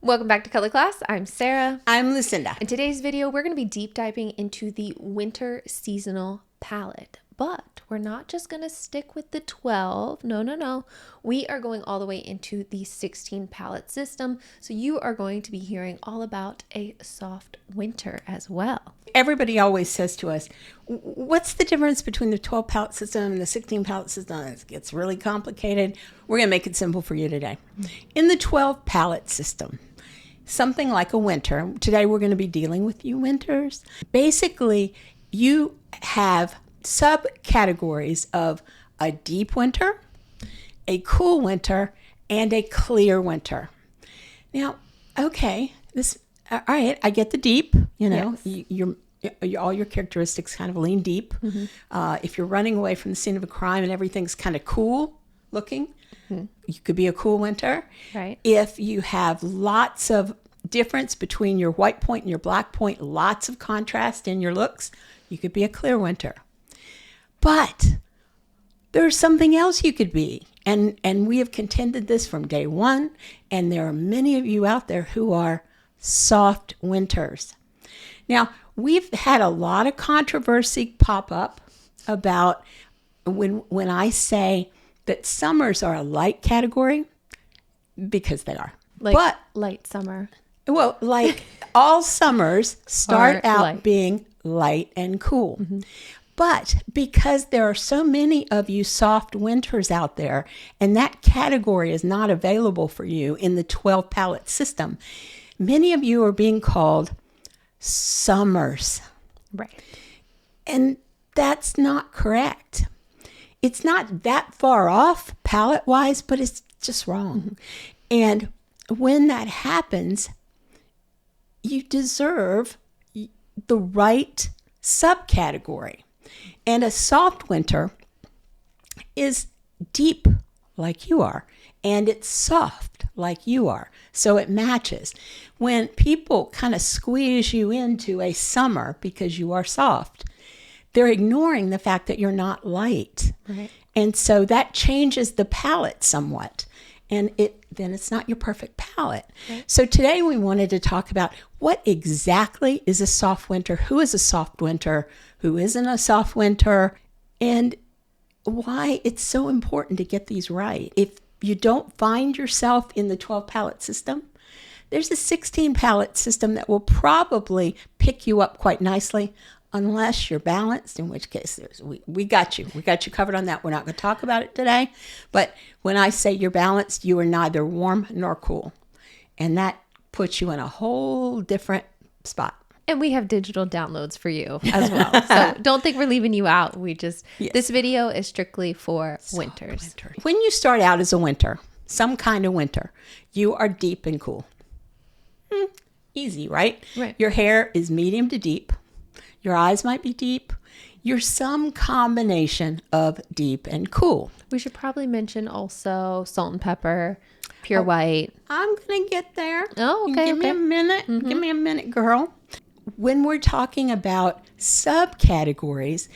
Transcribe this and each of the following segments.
Welcome back to Color Class. I'm Sarah. I'm Lucinda. In today's video, we're going to be deep diving into the winter seasonal palette. But we're not just going to stick with the 12. No. We are going all the way into the 16 palette system. So you are going to be hearing all about a soft winter as well. Everybody always says to us, what's the difference between the 12 palette system and the 16 palette system? It gets really complicated. We're going to make it simple for you today. In the 12 palette system, something like a winter, today we're going to be dealing with you winters. Basically, you have subcategories of a deep winter, a cool winter, and a clear winter. Now, okay, all right, I get the deep, Yes. All your characteristics kind of lean deep. Mm-hmm. If you're running away from the scene of a crime and everything's kind of cool looking, you could be a cool winter. Right. If you have lots of difference between your white point and your black point, lots of contrast in your looks, you could be a clear winter. But there's something else you could be. And we have contended this from day one. And there are many of you out there who are soft winters. Now, we've had a lot of controversy pop up about when I say that summers are a light category, because they are. But light summer. Well, like all summers start out light. being light and cool. Mm-hmm. But because there are so many of you soft winters out there, and that category is not available for you in the 12 palette system, many of you are being called summers. Right. And that's not correct. It's not that far off palette-wise, but it's just wrong. Mm-hmm. And when that happens, you deserve the right subcategory. And a soft winter is deep like you are, and it's soft like you are. So it matches. When people kind of squeeze you into a summer because you are soft, they're ignoring the fact that you're not light. Right. And so that changes the palette somewhat. And then it's not your perfect palette. Okay. So today we wanted to talk about what exactly is a soft winter, who is a soft winter, who isn't a soft winter, and why it's so important to get these right. If you don't find yourself in the 12 palette system, there's a 16 palette system that will probably pick you up quite nicely, unless you're balanced, in which case we got you. We got you covered on that. We're not going to talk about it today. But when I say you're balanced, you are neither warm nor cool. And that puts you in a whole different spot. And we have digital downloads for you as well. So don't think we're leaving you out. This video is strictly for winters. When you start out as a winter, some kind of winter, you are deep and cool. Easy, right? Right. Your hair is medium to deep. Your eyes might be deep. You're some combination of deep and cool. We should probably mention also salt and pepper, pure white. I'm going to get there. Oh, okay. Give me a minute. Mm-hmm. Give me a minute, girl. When we're talking about subcategories,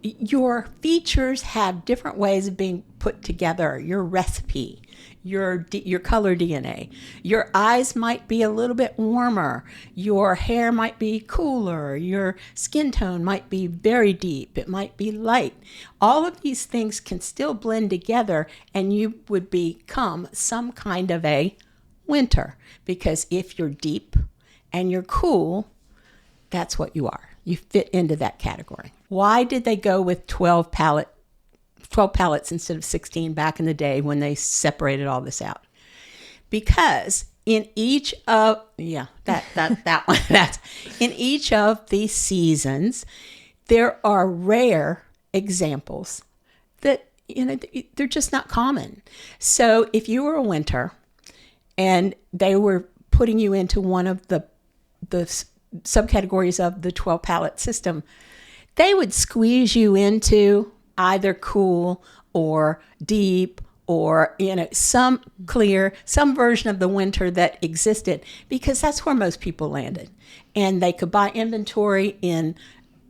your features have different ways of being put together. Your recipe, your color DNA. Your eyes might be a little bit warmer. Your hair might be cooler. Your skin tone might be very deep. It might be light. All of these things can still blend together, and you would become some kind of a winter. Because if you're deep and you're cool, that's what you are. You fit into that category. Why did they go with 12 palettes instead of 16 back in the day when they separated all this out? Because in each of in each of these seasons, there are rare examples that they're just not common. So if you were a winter and they were putting you into one of the subcategories of the 12 palette system, they would squeeze you into either cool or deep or some clear, some version of the winter that existed, because that's where most people landed. And they could buy inventory in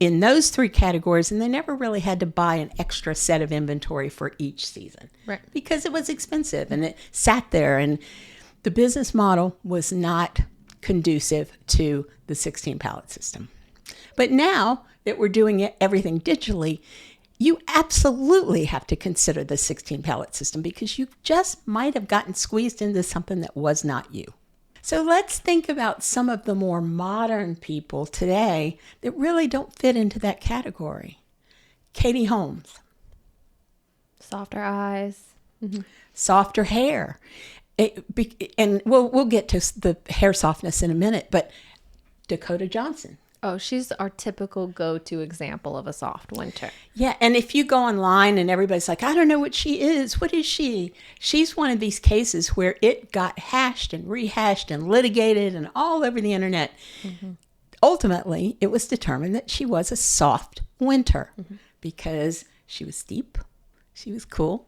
those three categories, and they never really had to buy an extra set of inventory for each season. Right. Because it was expensive and it sat there, and The business model was not conducive to the 16 palette system. But now that we're doing everything digitally, you absolutely have to consider the 16 palette system because you just might have gotten squeezed into something that was not you. So let's think about some of the more modern people today that really don't fit into that category. Katie Holmes. Softer eyes. Mm-hmm. Softer hair. And we'll get to the hair softness in a minute, but Dakota Johnson. Oh, she's our typical go-to example of a soft winter. Yeah, and if you go online and everybody's like, I don't know what she is. What is she? She's one of these cases where it got hashed and rehashed and litigated and all over the internet. Mm-hmm. Ultimately, it was determined that she was a soft winter because she was deep, she was cool,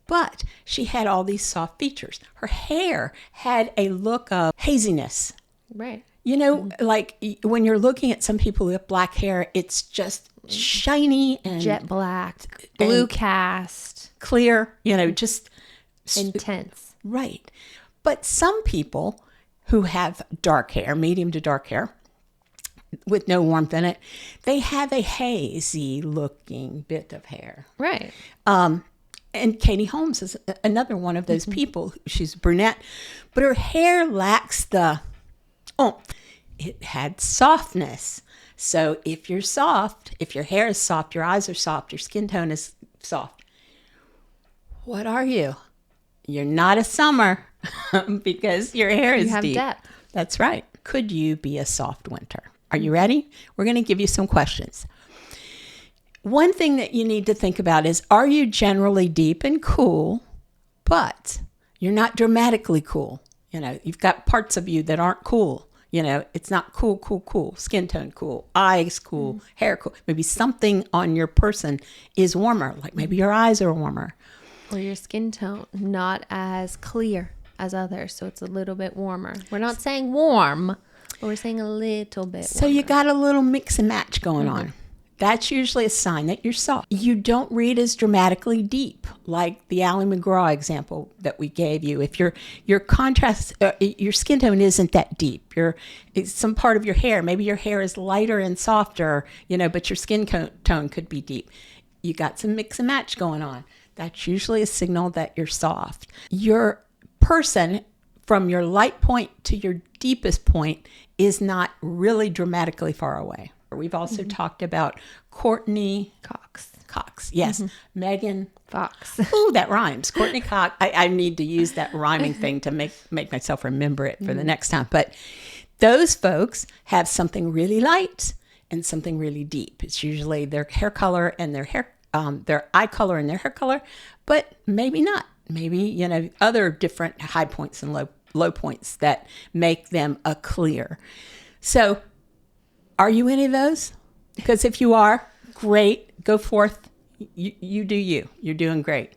but she had all these soft features. Her hair had a look of haziness. Right. You know, like when you're looking at some people with black hair, it's just shiny and jet black, blue cast, clear, you know, just intense. Right. But some people who have dark hair, medium to dark hair, with no warmth in it, they have a hazy looking bit of hair. Right. And Katie Holmes is another one of those people. She's brunette, but her hair lacks it had softness. So if you're soft, if your hair is soft, your eyes are soft, your skin tone is soft, what are you? You're not a summer because your hair is deep. You have depth. That's right. Could you be a soft winter? Are you ready? We're going to give you some questions. One thing that you need to think about is, are you generally deep and cool, but you're not dramatically cool? You know, you've got parts of you that aren't cool. You know, it's not cool, skin tone cool, eyes cool, hair cool. Maybe something on your person is warmer, like maybe your eyes are warmer. Or your skin tone not as clear as others, so it's a little bit warmer. We're not saying warm, but we're saying a little bit warmer. So you got a little mix and match going on. That's usually a sign that you're soft. You don't read as dramatically deep, like the Ally McGraw example that we gave you. If your contrast, your skin tone isn't that deep, it's some part of your hair, maybe your hair is lighter and softer, you know, but your skin tone could be deep. You got some mix and match going on. That's usually a signal that you're soft. Your person, from your light point to your deepest point, is not really dramatically far away. We've also talked about Courteney Cox. Yes. Megan Fox. Ooh, that rhymes. Courteney Cox. I need to use that rhyming thing to make myself remember it for the next time. But those folks have something really light and something really deep. It's usually their hair color and their eye color and their hair color, but maybe not. Maybe, you know, other different high points and low points that make them a clear. So are you any of those? Because if you are, great, go forth. You do you. You're doing great.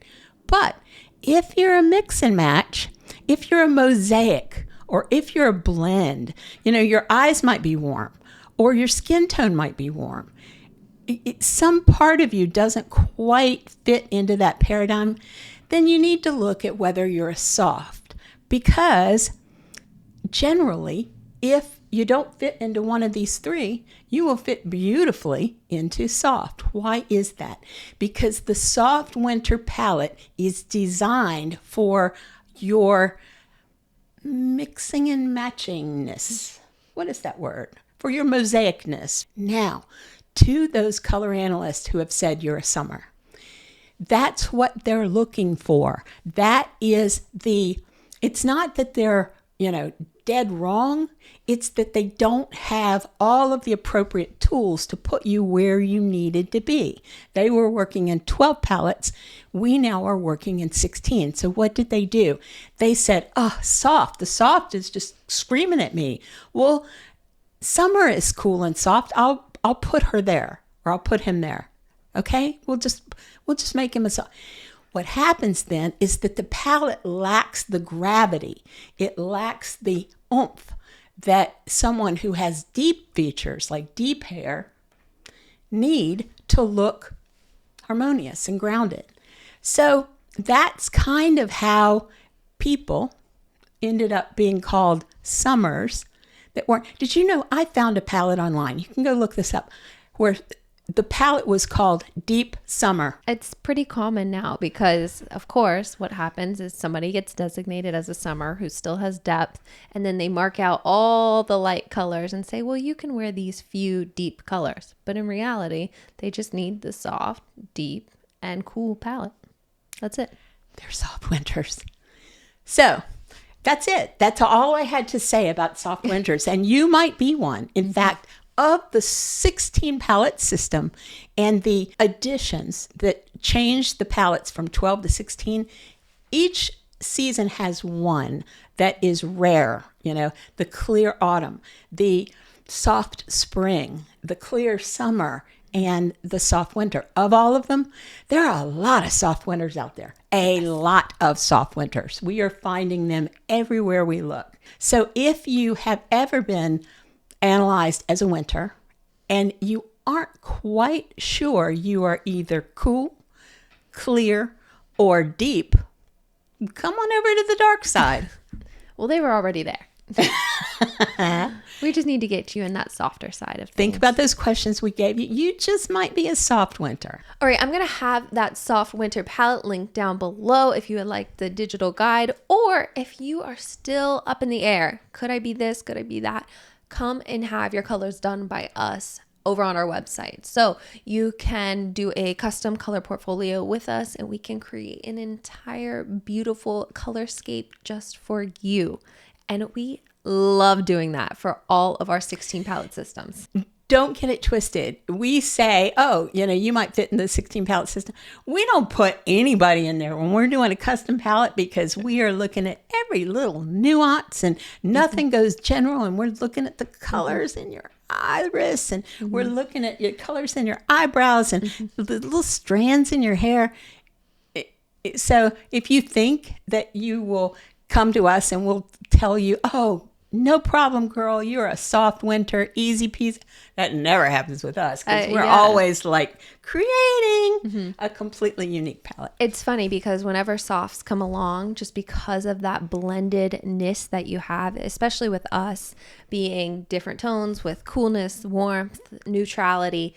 But if you're a mix and match, if you're a mosaic, or if you're a blend, you know, your eyes might be warm, or your skin tone might be warm. Some part of you doesn't quite fit into that paradigm, then you need to look at whether you're a soft. Because generally, if you don't fit into one of these three, you will fit beautifully into soft. Why is that? Because the soft winter palette is designed for your mixing and matchingness. What is that word? For your mosaicness. Now, to those color analysts who have said you're a summer, that's what they're looking for. That is it's not that they're, you know, dead wrong. It's that they don't have all of the appropriate tools to put you where you needed to be. They were working in 12 palettes. We now are working in 16. So what did they do? They said, soft. The soft is just screaming at me. Well, summer is cool and soft. I'll put her there, or I'll put him there. Okay? We'll just make him a soft. What happens then is that the palette lacks the gravity. It lacks the oomph that someone who has deep features, like deep hair, need to look harmonious and grounded. So that's kind of how people ended up being called summers that weren't. Did you know I found a palette online? You can go look this up, where the palette was called Deep Summer. It's pretty common now because, of course, what happens is somebody gets designated as a summer who still has depth, and then they mark out all the light colors and say, well, you can wear these few deep colors. But in reality, they just need the soft, deep, and cool palette. That's it. They're soft winters. So that's it. That's all I had to say about soft winters. And you might be one. In fact, of the 16 palette system and the additions that changed the palettes from 12 to 16, each season has one that is rare. The clear autumn, the soft spring, the clear summer, and the soft winter. Of all of them, there are a lot of soft winters out there. A lot of soft winters. We are finding them everywhere we look. So if you have ever been analyzed as a winter and you aren't quite sure you are either cool, clear, or deep, come on over to the dark side. Well, they were already there. We just need to get you in that softer side of things. Think about those questions we gave you. You just might be a soft winter. All right, I'm going to have that soft winter palette link down below if you would like the digital guide, or if you are still up in the air. Could I be this? Could I be that? Come and have your colors done by us over on our website. So you can do a custom color portfolio with us, and we can create an entire beautiful colorscape just for you. And we love doing that for all of our 16 palette systems. Don't get it twisted. We say, oh, you might fit in the 16 palette system. We don't put anybody in there when we're doing a custom palette, because we are looking at every little nuance and nothing goes general. And we're looking at the colors in your iris, and we're looking at your colors in your eyebrows and the little strands in your hair. So if you think that you will come to us and we'll tell you, oh, no problem, girl, you're a soft winter, easy peasy. That never happens with us, because we're always like creating a completely unique palette. It's funny because whenever softs come along, just because of that blendedness that you have, especially with us being different tones with coolness, warmth, neutrality,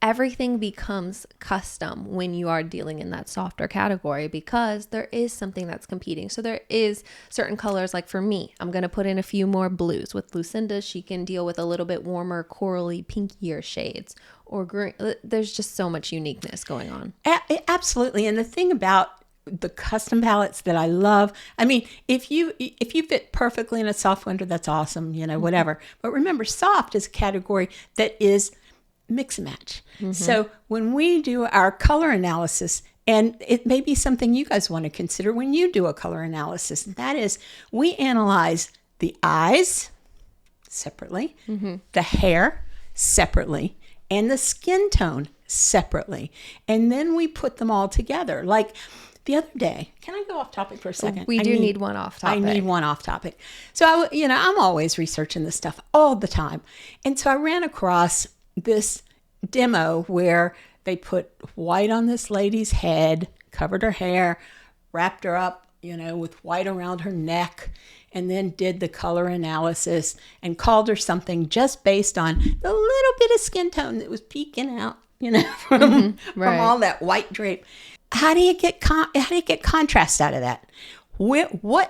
everything becomes custom when you are dealing in that softer category, because there is something that's competing. So there is certain colors, like for me, I'm going to put in a few more blues. With Lucinda, she can deal with a little bit warmer, corally, pinkier shades, or green. There's just so much uniqueness going on. Absolutely. And the thing about the custom palettes that I love, I mean, if you fit perfectly in a soft winter, that's awesome, whatever. But remember, soft is a category that is mix and match. So when we do our color analysis, and it may be something you guys want to consider when you do a color analysis, and that is, we analyze the eyes separately, the hair separately, and the skin tone separately. And then we put them all together. Like the other day, can I go off topic for a second? We need one off topic. I need one off topic. So, I'm always researching this stuff all the time. And so I ran across this demo where they put white on this lady's head, covered her hair, wrapped her up, with white around her neck, and then did the color analysis and called her something just based on the little bit of skin tone that was peeking out, from all that white drape. How do you get contrast out of that?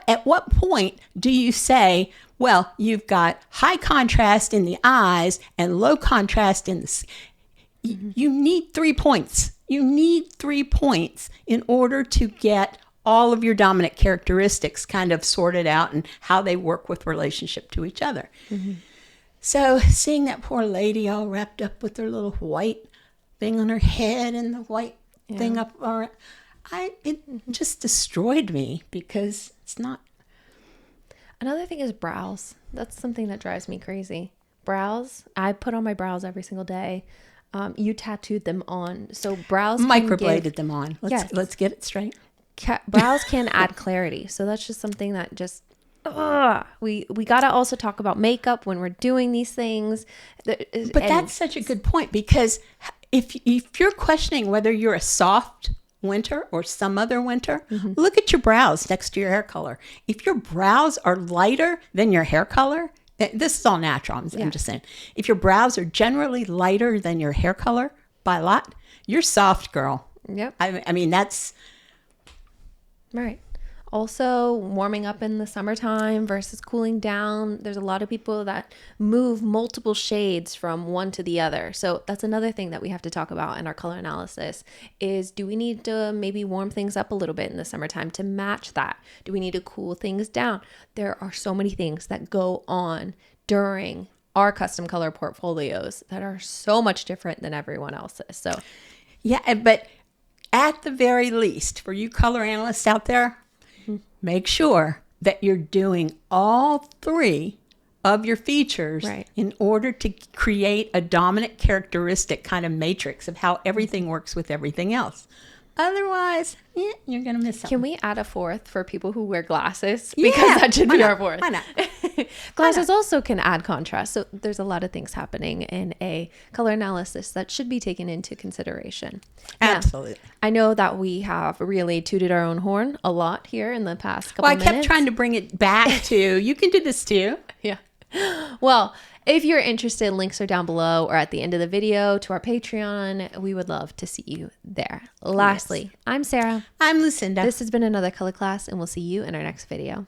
At what point do you say, well, you've got high contrast in the eyes and low contrast in the... You need 3 points. You need 3 points in order to get all of your dominant characteristics kind of sorted out and how they work with relationship to each other. So seeing that poor lady all wrapped up with her little white thing on her head and the white thing up, it just destroyed me, because it's not. Another thing is brows. That's something that drives me crazy. Brows. I put on my brows every single day. You tattooed them on. So brows microbladed them on. Let's get it straight. Brows can add clarity. So that's just something that just we got to also talk about makeup when we're doing these things. But that's such a good point, because if you're questioning whether you're a soft winter or some other winter, look at your brows next to your hair color. If your brows are lighter than your hair color, this is all natural, I'm just saying. If your brows are generally lighter than your hair color by a lot, you're soft, girl. Yep. I mean, that's... Right. Also, warming up in the summertime versus cooling down. There's a lot of people that move multiple shades from one to the other. So that's another thing that we have to talk about in our color analysis is, do we need to maybe warm things up a little bit in the summertime to match that? Do we need to cool things down? There are so many things that go on during our custom color portfolios that are so much different than everyone else's. So yeah, but at the very least, for you color analysts out there, make sure that you're doing all three of your features in order to create a dominant characteristic kind of matrix of how everything works with everything else. Otherwise, you're going to miss something. Can we add a fourth for people who wear glasses? Because that should be our fourth. Why not? Glasses also can add contrast. So there's a lot of things happening in a color analysis that should be taken into consideration. Absolutely. Now, I know that we have really tooted our own horn a lot here in the past couple minutes. I kept trying to bring it back to, you can do this too. Yeah. Well, if you're interested, links are down below or at the end of the video to our Patreon. We would love to see you there. Lastly, I'm Sarah. I'm Lucinda. This has been another color class, and we'll see you in our next video.